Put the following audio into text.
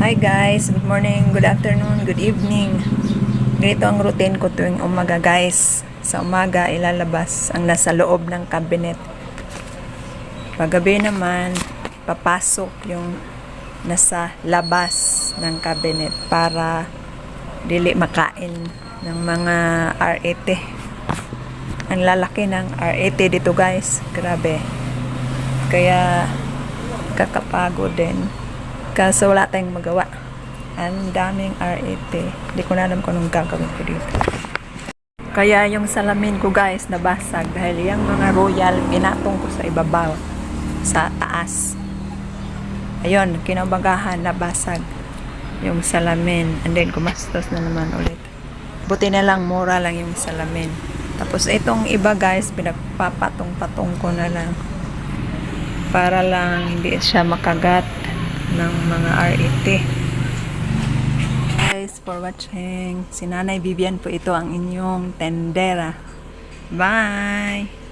Hi guys, good morning, good afternoon, good evening. Ganito ang routine ko tuwing umaga guys. Sa umaga ilalabas ang nasa loob ng cabinet. Paggabi naman papasok yung nasa labas ng cabinet para dili makain ng mga R80. Ang lalaki ng R80 dito guys, grabe. Kaya kakapagod din. Kaso wala tayong magawa. Ang daming R80. Hindi ko na alam kung anong gagawin ko dito. Kaya yung salamin ko guys nabasag dahil yung mga royal ginatong ko sa ibabaw, sa taas. Ayun, kinabagahan nabasag yung salamin. And then kumastos na naman ulit. Buti na lang mura lang yung salamin. Tapos itong iba guys pinagpapatong-patong ko na lang para lang hindi siya makagat ng mga R80. Guys, for watching. Si Nanay Vivian po ito ang inyong tendera. Bye!